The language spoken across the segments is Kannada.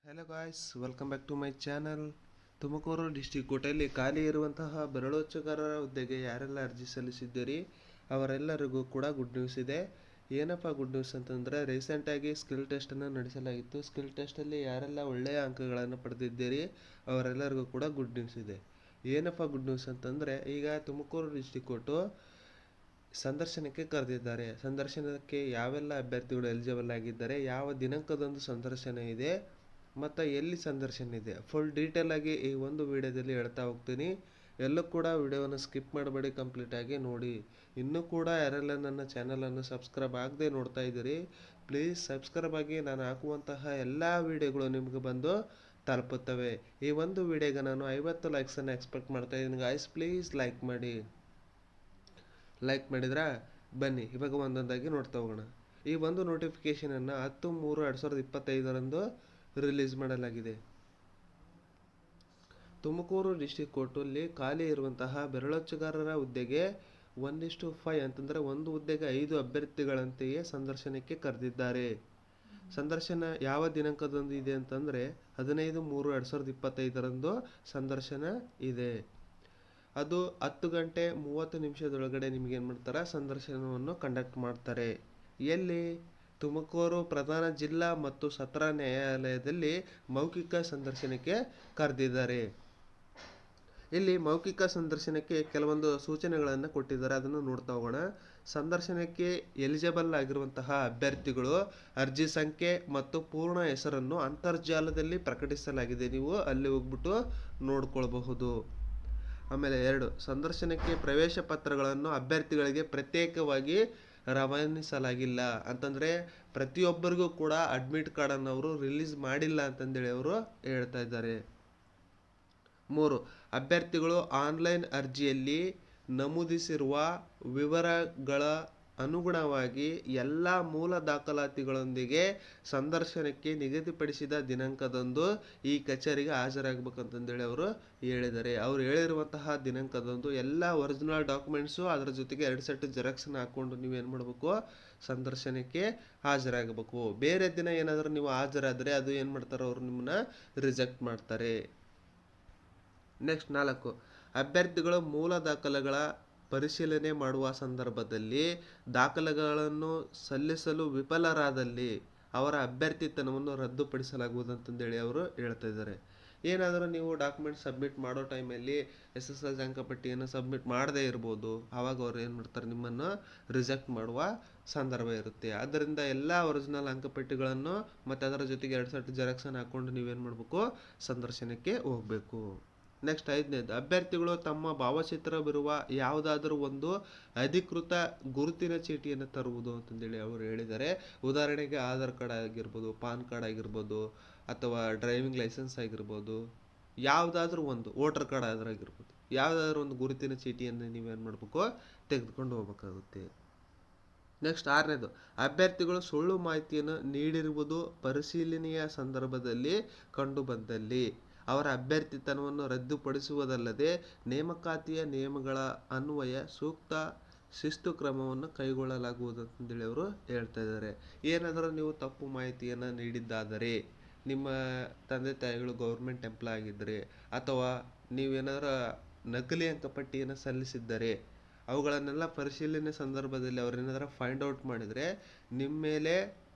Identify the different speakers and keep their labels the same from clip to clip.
Speaker 1: Hello guys, welcome back to my channel. Tumakuru district ಕೋಟೆಯಲ್ಲಿ ಖಾಲಿ ಇರುವಂತಹ ಬೆರಳೋಚ್ಚುಗಾರರ ಹುದ್ದೆಗೆ ಯಾರೆಲ್ಲ ಅರ್ಜಿ ಸಲ್ಲಿಸಿದ್ದೀರಿ ಅವರೆಲ್ಲರಿಗೂ ಕೂಡ ಗುಡ್ ನ್ಯೂಸ್ ಇದೆ. ಏನಪ್ಪ ಗುಡ್ ನ್ಯೂಸ್ ಅಂತಂದರೆ, ರೀಸೆಂಟಾಗಿ ಸ್ಕಿಲ್ ಟೆಸ್ಟನ್ನು ನಡೆಸಲಾಗಿತ್ತು. ಸ್ಕಿಲ್ ಟೆಸ್ಟಲ್ಲಿ ಯಾರೆಲ್ಲ ಒಳ್ಳೆಯ ಅಂಕಗಳನ್ನು ಪಡೆದಿದ್ದೀರಿ ಅವರೆಲ್ಲರಿಗೂ ಕೂಡ ಗುಡ್ ನ್ಯೂಸ್ ಇದೆ. ಏನಪ್ಪ ಗುಡ್ ನ್ಯೂಸ್ ಅಂತಂದರೆ, ಈಗ ತುಮಕೂರು ಡಿಸ್ಟಿಕ್ ಕೋರ್ಟು ಸಂದರ್ಶನಕ್ಕೆ ಕರೆದಿದ್ದಾರೆ. ಸಂದರ್ಶನಕ್ಕೆ ಯಾವೆಲ್ಲ ಅಭ್ಯರ್ಥಿಗಳು ಎಲಿಜಿಬಲ್ ಆಗಿದ್ದಾರೆ, ಯಾವ ದಿನಾಂಕದಂದು ಸಂದರ್ಶನ ಇದೆ ಮತ್ತು ಎಲ್ಲಿ ಸಂದರ್ಶನ ಇದೆ, ಫುಲ್ ಡೀಟೇಲ್ ಆಗಿ ಈ ಒಂದು ವಿಡಿಯೋದಲ್ಲಿ ಹೇಳ್ತಾ ಹೋಗ್ತೀನಿ. ಎಲ್ಲೂ ಕೂಡ ವಿಡಿಯೋವನ್ನು ಸ್ಕಿಪ್ ಮಾಡಬೇಡಿ, ಕಂಪ್ಲೀಟಾಗಿ ನೋಡಿ. ಇನ್ನೂ ಕೂಡ ಯಾರೆಲ್ಲ ನನ್ನ ಚಾನಲನ್ನು ಸಬ್ಸ್ಕ್ರೈಬ್ ಆಗದೆ ನೋಡ್ತಾ ಇದ್ದೀರಿ, ಪ್ಲೀಸ್ ಸಬ್ಸ್ಕ್ರೈಬ್ ಆಗಿ. ನಾನು ಹಾಕುವಂತಹ ಎಲ್ಲ ವಿಡಿಯೋಗಳು ನಿಮಗೆ ಬಂದು ತಲುಪುತ್ತವೆ. ಈ ಒಂದು ವಿಡಿಯೋಗೆ ನಾನು 50 ಲೈಕ್ಸನ್ನು ಎಕ್ಸ್ಪೆಕ್ಟ್ ಮಾಡ್ತಾ ಇದ್ದೀನಿ ಗಾಯ್ಸ್, ಪ್ಲೀಸ್ ಲೈಕ್ ಮಾಡಿ. ಲೈಕ್ ಮಾಡಿದ್ರಾ? ಬನ್ನಿ ಇವಾಗ ಒಂದೊಂದಾಗಿ ನೋಡ್ತಾ ಹೋಗೋಣ. ಈ ಒಂದು ನೋಟಿಫಿಕೇಷನನ್ನು 10/3/2025 ರಿಲೀಸ್ ಮಾಡಲಾಗಿದೆ. ತುಮಕೂರು ಡಿಸ್ಟಿಕ್ ಕೋರ್ಟಲ್ಲಿ ಖಾಲಿ ಇರುವಂತಹ ಬೆರಳಚ್ಚುಗಾರರ ಹುದ್ದೆಗೆ 1:5 ಅಂತಂದರೆ ಒಂದು ಹುದ್ದೆಗೆ 5 ಅಭ್ಯರ್ಥಿಗಳಂತೆಯೇ ಸಂದರ್ಶನಕ್ಕೆ ಕರೆದಿದ್ದಾರೆ. ಸಂದರ್ಶನ ಯಾವ ದಿನಾಂಕದಂದು ಇದೆ ಅಂತಂದರೆ 15/3/2025 ಸಂದರ್ಶನ ಇದೆ. ಅದು 10:30 ನಿಮ್ಗೆ ಏನು ಮಾಡ್ತಾರೆ, ಸಂದರ್ಶನವನ್ನು ಕಂಡಕ್ಟ್ ಮಾಡ್ತಾರೆ. ಎಲ್ಲಿ? ತುಮಕೂರು ಪ್ರಧಾನ ಜಿಲ್ಲಾ ಮತ್ತು ಸತ್ರ ನ್ಯಾಯಾಲಯದಲ್ಲಿ ಮೌಖಿಕ ಸಂದರ್ಶನಕ್ಕೆ ಕರೆದಿದ್ದಾರೆ. ಇಲ್ಲಿ ಮೌಖಿಕ ಸಂದರ್ಶನಕ್ಕೆ ಕೆಲವೊಂದು ಸೂಚನೆಗಳನ್ನು ಕೊಟ್ಟಿದ್ದಾರೆ, ಅದನ್ನು ನೋಡ್ತಾ ಹೋಗೋಣ. ಸಂದರ್ಶನಕ್ಕೆ ಎಲಿಜಿಬಲ್ ಆಗಿರುವಂತಹ ಅಭ್ಯರ್ಥಿಗಳು ಅರ್ಜಿ ಸಂಖ್ಯೆ ಮತ್ತು ಪೂರ್ಣ ಹೆಸರನ್ನು ಅಂತರ್ಜಾಲದಲ್ಲಿ ಪ್ರಕಟಿಸಲಾಗಿದೆ, ನೀವು ಅಲ್ಲಿ ಹೋಗ್ಬಿಟ್ಟು ನೋಡ್ಕೊಳ್ಬಹುದು. ಆಮೇಲೆ 2, ಸಂದರ್ಶನಕ್ಕೆ ಪ್ರವೇಶ ಪತ್ರಗಳನ್ನು ಅಭ್ಯರ್ಥಿಗಳಿಗೆ ಪ್ರತ್ಯೇಕವಾಗಿ ರವಾನಿಸಲಾಗಿಲ್ಲ. ಅಂತಂದರೆ ಪ್ರತಿಯೊಬ್ಬರಿಗೂ ಕೂಡ ಅಡ್ಮಿಟ್ ಕಾರ್ಡನ್ನು ಅವರು ರಿಲೀಸ್ ಮಾಡಿಲ್ಲ ಅಂತಂದೇಳಿ ಅವರು ಹೇಳ್ತಾ ಇದ್ದಾರೆ. 3, ಅಭ್ಯರ್ಥಿಗಳು ಆನ್ಲೈನ್ ಅರ್ಜಿಯಲ್ಲಿ ನಮೂದಿಸಿರುವ ವಿವರಗಳ ಅನುಗುಣವಾಗಿ ಎಲ್ಲ ಮೂಲ ದಾಖಲಾತಿಗಳೊಂದಿಗೆ ಸಂದರ್ಶನಕ್ಕೆ ನಿಗದಿಪಡಿಸಿದ ದಿನಾಂಕದಂದು ಈ ಕಚೇರಿಗೆ ಹಾಜರಾಗಬೇಕಂತಂದೇಳಿ ಅವರು ಹೇಳಿದ್ದಾರೆ. ಅವರು ಹೇಳಿರುವಂತಹ ದಿನಾಂಕದಂದು ಎಲ್ಲ ಒರಿಜಿನಲ್ ಡಾಕ್ಯುಮೆಂಟ್ಸು ಅದರ ಜೊತೆಗೆ 2 ಸೆಟ್ ಜೆರಾಕ್ಸನ್ನು ಹಾಕ್ಕೊಂಡು ನೀವೇನು ಮಾಡಬೇಕು, ಸಂದರ್ಶನಕ್ಕೆ ಹಾಜರಾಗಬೇಕು. ಬೇರೆ ದಿನ ಏನಾದರೂ ನೀವು ಹಾಜರಾದರೆ ಅದು ಏನು ಮಾಡ್ತಾರೆ, ಅವರು ನಿಮ್ಮನ್ನ ರಿಜೆಕ್ಟ್ ಮಾಡ್ತಾರೆ. ನೆಕ್ಸ್ಟ್ 4, ಅಭ್ಯರ್ಥಿಗಳು ಮೂಲ ದಾಖಲೆಗಳ ಪರಿಶೀಲನೆ ಮಾಡುವ ಸಂದರ್ಭದಲ್ಲಿ ದಾಖಲೆಗಳನ್ನು ಸಲ್ಲಿಸಲು ವಿಫಲರಾದಲ್ಲಿ ಅವರ ಅಭ್ಯರ್ಥಿತನವನ್ನು ರದ್ದುಪಡಿಸಲಾಗುವುದು ಅಂತಂದೇಳಿ ಅವರು ಹೇಳ್ತಾ ಇದ್ದಾರೆ. ಏನಾದರೂ ನೀವು ಡಾಕ್ಯುಮೆಂಟ್ ಸಬ್ಮಿಟ್ ಮಾಡೋ ಟೈಮಲ್ಲಿ SSLC ಅಂಕಪಟ್ಟಿಯನ್ನು ಸಬ್ಮಿಟ್ ಮಾಡದೇ ಇರ್ಬೋದು, ಆವಾಗ ಅವ್ರು ಏನು ಮಾಡ್ತಾರೆ, ನಿಮ್ಮನ್ನು ರಿಜೆಕ್ಟ್ ಮಾಡುವ ಸಂದರ್ಭ ಇರುತ್ತೆ. ಆದ್ದರಿಂದ ಎಲ್ಲ ಒರಿಜಿನಲ್ ಅಂಕಪಟ್ಟಿಗಳನ್ನು ಮತ್ತು ಅದರ ಜೊತೆಗೆ 2 ಸೆಟ್ ಜೆರಾಕ್ಸನ್ನು ಹಾಕ್ಕೊಂಡು ನೀವೇನು ಮಾಡಬೇಕು, ಸಂದರ್ಶನಕ್ಕೆ ಹೋಗಬೇಕು. ನೆಕ್ಸ್ಟ್ 5ನೇದು, ಅಭ್ಯರ್ಥಿಗಳು ತಮ್ಮ ಭಾವಚಿತ್ರವಿರುವ ಯಾವುದಾದ್ರೂ ಒಂದು ಅಧಿಕೃತ ಗುರುತಿನ ಚೀಟಿಯನ್ನು ತರುವುದು ಅಂತಂದೇಳಿ ಅವರು ಹೇಳಿದ್ದಾರೆ. ಉದಾಹರಣೆಗೆ ಆಧಾರ್ ಕಾರ್ಡ್ ಆಗಿರ್ಬೋದು, ಪಾನ್ ಕಾರ್ಡ್ ಆಗಿರ್ಬೋದು, ಅಥವಾ ಡ್ರೈವಿಂಗ್ ಲೈಸೆನ್ಸ್ ಆಗಿರ್ಬೋದು, ಯಾವುದಾದ್ರೂ ಒಂದು ವೋಟರ್ ಕಾರ್ಡ್ ಆಗಿರ್ಬೋದು, ಯಾವುದಾದ್ರೂ ಒಂದು ಗುರುತಿನ ಚೀಟಿಯನ್ನು ನೀವೇನು ಮಾಡಬೇಕು, ತೆಗೆದುಕೊಂಡು ಹೋಗಬೇಕಾಗುತ್ತೆ. ನೆಕ್ಸ್ಟ್ 6ನೇದು, ಅಭ್ಯರ್ಥಿಗಳು ಸುಳ್ಳು ಮಾಹಿತಿಯನ್ನು ನೀಡಿರುವುದು ಪರಿಶೀಲನೆಯ ಸಂದರ್ಭದಲ್ಲಿ ಕಂಡುಬಂದಲ್ಲಿ ಅವರ ಅಭ್ಯರ್ಥಿತನವನ್ನು ರದ್ದುಪಡಿಸುವುದಲ್ಲದೆ ನೇಮಕಾತಿಯ ನಿಯಮಗಳ ಅನ್ವಯ ಸೂಕ್ತ ಶಿಸ್ತು ಕ್ರಮವನ್ನು ಕೈಗೊಳ್ಳಲಾಗುವುದು ಅಂತಂದೇಳಿ ಅವರು ಹೇಳ್ತಾ ಇದ್ದಾರೆ. ಏನಾದರೂ ನೀವು ತಪ್ಪು ಮಾಹಿತಿಯನ್ನು ನೀಡಿದ್ದಾದರೆ, ನಿಮ್ಮ ತಂದೆ ತಾಯಿಗಳು ಗೌರ್ಮೆಂಟ್ ಎಂಪ್ಲಾಯ್ ಆಗಿದ್ದರೆ, ಅಥವಾ ನೀವೇನಾದರೂ ನಕಲಿ ಅಂಕಪಟ್ಟಿಯನ್ನು ಸಲ್ಲಿಸಿದ್ದರೆ, ಅವುಗಳನ್ನೆಲ್ಲ ಪರಿಶೀಲನೆ ಸಂದರ್ಭದಲ್ಲಿ ಅವರೇನಾದರೂ ಫೈಂಡ್ ಔಟ್ ಮಾಡಿದರೆ ನಿಮ್ಮ ಮೇಲೆ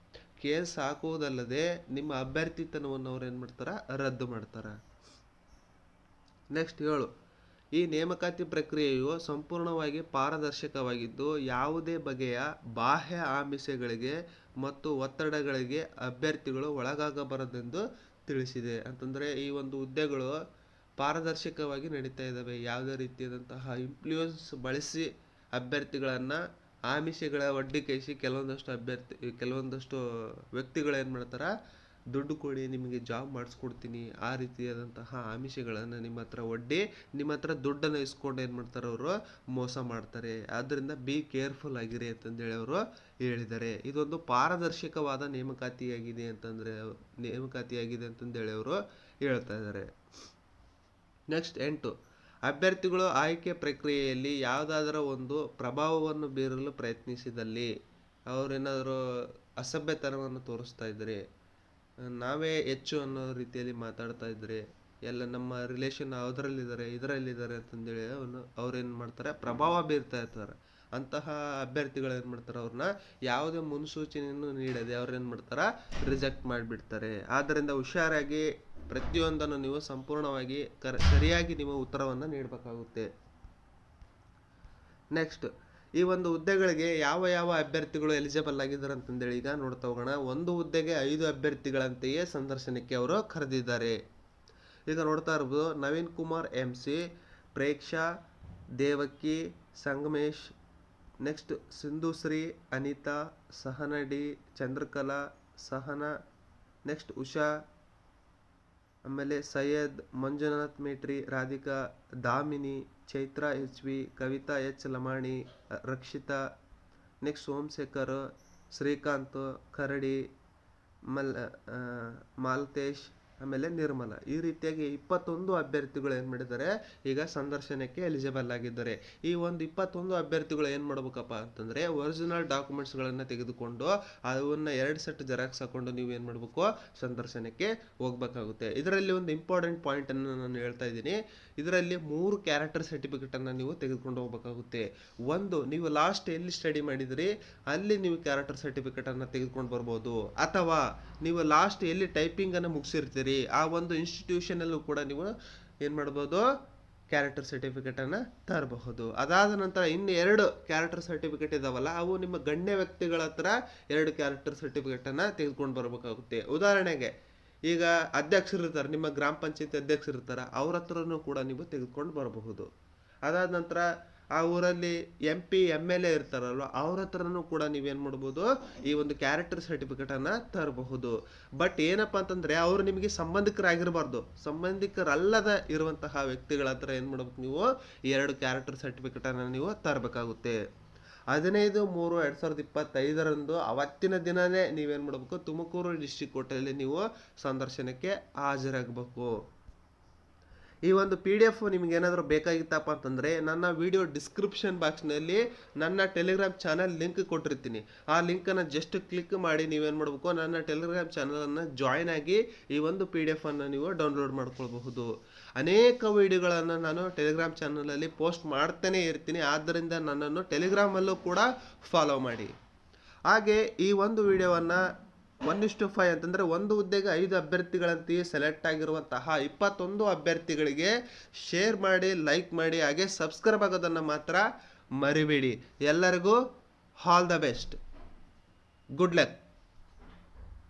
Speaker 1: ಕೇಸ್ ಹಾಕುವುದಲ್ಲದೆ ನಿಮ್ಮ ಅಭ್ಯರ್ಥಿತನವನ್ನು ಅವ್ರು ಏನು ಮಾಡ್ತಾರೆ, ರದ್ದು ಮಾಡ್ತಾರೆ. ನೆಕ್ಸ್ಟ್ 7, ಈ ನೇಮಕಾತಿ ಪ್ರಕ್ರಿಯೆಯು ಸಂಪೂರ್ಣವಾಗಿ ಪಾರದರ್ಶಕವಾಗಿದ್ದು ಯಾವುದೇ ಬಗೆಯ ಬಾಹ್ಯ ಆಮಿಷಗಳಿಗೆ ಮತ್ತು ಒತ್ತಡಗಳಿಗೆ ಅಭ್ಯರ್ಥಿಗಳು ಒಳಗಾಗಬಾರದೆಂದು ತಿಳಿಸಿದೆ. ಅಂತಂದರೆ ಈ ಒಂದು ಹುದ್ದೆಗಳು ಪಾರದರ್ಶಕವಾಗಿ ನಡೀತಾ ಇದ್ದಾವೆ. ಯಾವುದೇ ರೀತಿಯಾದಂತಹ ಇನ್ಫ್ಲೂಯೆನ್ಸ್ ಬಳಸಿ ಅಭ್ಯರ್ಥಿಗಳನ್ನು ಆಮಿಷಗಳ ಒಡ್ಡಿ ಕೈಸಿ ಕೆಲವೊಂದಷ್ಟು ವ್ಯಕ್ತಿಗಳು ಏನು ಮಾಡ್ತಾರೆ, ದುಡ್ಡು ಕೊಡಿ ನಿಮಗೆ ಜಾಬ್ ಮಾಡಿಸ್ಕೊಡ್ತೀನಿ, ಆ ರೀತಿಯಾದಂತಹ ಆಮಿಷಗಳನ್ನು ನಿಮ್ಮ ಹತ್ರ ಒಡ್ಡಿ ನಿಮ್ಮ ಹತ್ರ ದುಡ್ಡನ್ನು ಇಸ್ಕೊಂಡು ಏನು ಮಾಡ್ತಾರೆ, ಅವರು ಮೋಸ ಮಾಡ್ತಾರೆ. ಆದ್ದರಿಂದ ಬಿ ಕೇರ್ಫುಲ್ ಆಗಿರಿ ಅಂತಂದೇಳಿ ಅವರು ಹೇಳಿದ್ದಾರೆ. ಇದೊಂದು ಪಾರದರ್ಶಕವಾದ ನೇಮಕಾತಿಯಾಗಿದೆ ಅಂತಂದೇಳಿ ಅವರು ಹೇಳ್ತಾ ಇದ್ದಾರೆ. ನೆಕ್ಸ್ಟ್ 8, ಅಭ್ಯರ್ಥಿಗಳು ಆಯ್ಕೆ ಪ್ರಕ್ರಿಯೆಯಲ್ಲಿ ಯಾವುದಾದರೂ ಒಂದು ಪ್ರಭಾವವನ್ನು ಬೀರಲು ಪ್ರಯತ್ನಿಸಿದಲ್ಲಿ, ಅವರೇನಾದರೂ ಅಸಭ್ಯತನವನ್ನು ತೋರಿಸ್ತಾ ಇದ್ದರೆ, ನಾವೇ ಹೆಚ್ಚು ಅನ್ನೋ ರೀತಿಯಲ್ಲಿ ಮಾತಾಡ್ತಾ ಇದ್ರೆ ಎಲ್ಲ ನಮ್ಮ ರಿಲೇಷನ್ ಅದರಲ್ಲಿದ್ದಾರೆ ಇದರಲ್ಲಿದ್ದಾರೆ ಅಂತಂದೇಳಿ ಅವ್ರೇನು ಮಾಡ್ತಾರೆ, ಪ್ರಭಾವ ಬೀರ್ತಾ ಇರ್ತಾರೆ. ಅಂತಹ ಅಭ್ಯರ್ಥಿಗಳು ಏನು ಮಾಡ್ತಾರೆ, ಅವ್ರನ್ನ ಯಾವುದೇ ಮುನ್ಸೂಚನೆಯನ್ನು ನೀಡದೆ ಅವ್ರೇನು ಮಾಡ್ತಾರೆ, ರಿಜೆಕ್ಟ್ ಮಾಡಿಬಿಡ್ತಾರೆ. ಆದ್ದರಿಂದ ಹುಷಾರಾಗಿ ಪ್ರತಿಯೊಂದನ್ನು ನೀವು ಸಂಪೂರ್ಣವಾಗಿ ಸರಿಯಾಗಿ ನೀವು ಉತ್ತರವನ್ನು ನೀಡಬೇಕಾಗುತ್ತೆ. ನೆಕ್ಸ್ಟ್, ಈ ಒಂದು ಹುದ್ದೆಗಳಿಗೆ ಯಾವ ಯಾವ ಅಭ್ಯರ್ಥಿಗಳು ಎಲಿಜಿಬಲ್ ಆಗಿದ್ದಾರೆ ಅಂತಂದೇಳಿ ಈಗ ನೋಡ್ತಾ ಹೋಗೋಣ. ಒಂದು ಹುದ್ದೆಗೆ 5 ಅಭ್ಯರ್ಥಿಗಳಂತೆಯೇ ಸಂದರ್ಶನಕ್ಕೆ ಅವರು ಕರೆದಿದ್ದಾರೆ. ಈಗ ನೋಡ್ತಾ ಇರ್ಬೋದು, ನವೀನ್ ಕುಮಾರ್ MC, ಪ್ರೇಕ್ಷಾ, ದೇವಕಿ, ಸಂಗಮೇಶ್, ನೆಕ್ಸ್ಟ್ ಸಿಂಧುಶ್ರೀ, ಅನಿತಾ, ಸಹನಡಿ, ಚಂದ್ರಕಲಾ, ಸಹನಾ, ನೆಕ್ಸ್ಟ್ ಉಷಾ, ಆಮೇಲೆ Syed, Manjunath Metri, Radhika, Damini, Chaitra HV, Kavitha H Lamani, Rakshitha, next Somashekar, Srikanth, Karadi, Maltesh, ಆಮೇಲೆ ನಿರ್ಮಲ. ಈ ರೀತಿಯಾಗಿ 21 ಅಭ್ಯರ್ಥಿಗಳು ಏನು ಮಾಡಿದ್ದಾರೆ, ಈಗ ಸಂದರ್ಶನಕ್ಕೆ ಎಲಿಜಿಬಲ್ ಆಗಿದ್ದಾರೆ. ಈ ಒಂದು 21 ಅಭ್ಯರ್ಥಿಗಳು ಏನು ಮಾಡ್ಬೇಕಪ್ಪ ಅಂತಂದರೆ, ಒರಿಜಿನಲ್ ಡಾಕ್ಯುಮೆಂಟ್ಸ್ಗಳನ್ನು ತೆಗೆದುಕೊಂಡು ಅವನ್ನ 2 ಸೆಟ್ ಜೆರಾಕ್ಸ್ ಹಾಕೊಂಡು ನೀವು ಏನು ಮಾಡಬೇಕು, ಸಂದರ್ಶನಕ್ಕೆ ಹೋಗ್ಬೇಕಾಗುತ್ತೆ. ಇದರಲ್ಲಿ ಒಂದು ಇಂಪಾರ್ಟೆಂಟ್ ಪಾಯಿಂಟನ್ನು ನಾನು ಹೇಳ್ತಾ ಇದ್ದೀನಿ. ಇದರಲ್ಲಿ 3 ಕ್ಯಾರೆಕ್ಟರ್ ಸರ್ಟಿಫಿಕೇಟನ್ನು ನೀವು ತೆಗೆದುಕೊಂಡು ಹೋಗ್ಬೇಕಾಗುತ್ತೆ. ಒಂದು, ನೀವು ಲಾಸ್ಟ್ ಎಲ್ಲಿ ಸ್ಟಡಿ ಮಾಡಿದ್ರಿ ಅಲ್ಲಿ ನೀವು ಕ್ಯಾರೆಕ್ಟರ್ ಸರ್ಟಿಫಿಕೇಟನ್ನು ತೆಗೆದುಕೊಂಡು ಬರ್ಬೋದು. ಅಥವಾ ನೀವು ಲಾಸ್ಟ್ ಎಲ್ಲಿ ಟೈಪಿಂಗನ್ನು ಮುಗಿಸಿರ್ತೀರಿ ಆ ಒಂದು ಇನ್ಸ್ಟಿಟ್ಯೂಷನಲ್ಲೂ ಕೂಡ ನೀವು ಏನು ಮಾಡ್ಬೋದು, ಕ್ಯಾರೆಕ್ಟರ್ ಸರ್ಟಿಫಿಕೇಟನ್ನು ತರಬಹುದು. ಅದಾದ ನಂತರ ಇನ್ನು 2 ಕ್ಯಾರೆಕ್ಟರ್ ಸರ್ಟಿಫಿಕೇಟ್ ಇದಾವಲ್ಲ, ಅವು ನಿಮ್ಮ ಗಣ್ಯ ವ್ಯಕ್ತಿಗಳ ಹತ್ರ 2 ಕ್ಯಾರೆಕ್ಟರ್ ಸರ್ಟಿಫಿಕೇಟನ್ನು ತೆಗೆದುಕೊಂಡು ಬರಬೇಕಾಗುತ್ತೆ. ಉದಾಹರಣೆಗೆ ಈಗ ಅಧ್ಯಕ್ಷರಿರ್ತಾರೆ, ನಿಮ್ಮ ಗ್ರಾಮ ಪಂಚಾಯತಿ ಅಧ್ಯಕ್ಷರಿರ್ತಾರೆ, ಅವ್ರ ಹತ್ರನೂ ಕೂಡ ನೀವು ತೆಗೆದುಕೊಂಡು ಬರಬಹುದು. ಅದಾದ ನಂತರ ಆ ಊರಲ್ಲಿ MP MLA ಇರ್ತಾರಲ್ವ, ಅವ್ರ ಹತ್ರನೂ ಕೂಡ ನೀವೇನು ಮಾಡ್ಬೋದು, ಈ ಒಂದು ಕ್ಯಾರೆಕ್ಟರ್ ಸರ್ಟಿಫಿಕೇಟನ್ನು ತರಬಹುದು. ಬಟ್ ಏನಪ್ಪ ಅಂತಂದರೆ ಅವರು ನಿಮಗೆ ಸಂಬಂಧಿಕರಾಗಿರಬಾರ್ದು. ಸಂಬಂಧಿಕರಲ್ಲದ ಇರುವಂತಹ ವ್ಯಕ್ತಿಗಳ ಹತ್ರ ಏನು ಮಾಡ್ಬೇಕು, ನೀವು ಈ 2 ಕ್ಯಾರೆಕ್ಟರ್ ಸರ್ಟಿಫಿಕೇಟನ್ನು ನೀವು ತರಬೇಕಾಗುತ್ತೆ. 15/3/2025 ಅವತ್ತಿನ ದಿನವೇ ನೀವೇನು ಮಾಡಬೇಕು, ತುಮಕೂರು ಡಿಸ್ಟ್ರಿಕ್ಟ್ ಕೋರ್ಟಲ್ಲಿ ನೀವು ಸಂದರ್ಶನಕ್ಕೆ ಹಾಜರಾಗಬೇಕು. ಈ ಒಂದು PDF ನಿಮ್ಗೆ ಏನಾದರೂ ಬೇಕಾಗಿತ್ತಪ್ಪ ಅಂತಂದರೆ ನನ್ನ ವಿಡಿಯೋ ಡಿಸ್ಕ್ರಿಪ್ಷನ್ ಬಾಕ್ಸ್ನಲ್ಲಿ ನನ್ನ ಟೆಲಿಗ್ರಾಮ್ ಚಾನಲ್ ಲಿಂಕ್ ಕೊಟ್ಟಿರ್ತೀನಿ. ಆ ಲಿಂಕನ್ನು ಜಸ್ಟ್ ಕ್ಲಿಕ್ ಮಾಡಿ ನೀವೇನು ಮಾಡಬೇಕು, ನನ್ನ ಟೆಲಿಗ್ರಾಮ್ ಚಾನಲನ್ನು ಜಾಯ್ನ್ ಆಗಿ ಈ ಒಂದು PDF ಅನ್ನು ನೀವು ಡೌನ್ಲೋಡ್ ಮಾಡ್ಕೊಳ್ಬಹುದು. ಅನೇಕ ವಿಡಿಯೋಗಳನ್ನು ನಾನು ಟೆಲಿಗ್ರಾಮ್ ಚಾನಲಲ್ಲಿ ಪೋಸ್ಟ್ ಮಾಡ್ತಾನೇ ಇರ್ತೀನಿ. ಆದ್ದರಿಂದ ನನ್ನನ್ನು ಟೆಲಿಗ್ರಾಮಲ್ಲೂ ಕೂಡ ಫಾಲೋ ಮಾಡಿ. ಹಾಗೆ ಈ ಒಂದು ವಿಡಿಯೋವನ್ನು 1:5 ಅಂತಂದರೆ ಒಂದು ಹುದ್ದೆಗೆ 5 ಅಭ್ಯರ್ಥಿಗಳಂತೆಯೇ ಸೆಲೆಕ್ಟ್ ಆಗಿರುವಂತಹ 21 ಅಭ್ಯರ್ಥಿಗಳಿಗೆ ಶೇರ್ ಮಾಡಿ, ಲೈಕ್ ಮಾಡಿ, ಹಾಗೆ ಸಬ್ಸ್ಕ್ರೈಬ್ ಆಗೋದನ್ನು ಮಾತ್ರ ಮರಿಬೇಡಿ. ಎಲ್ಲರಿಗೂ all the best. Good luck.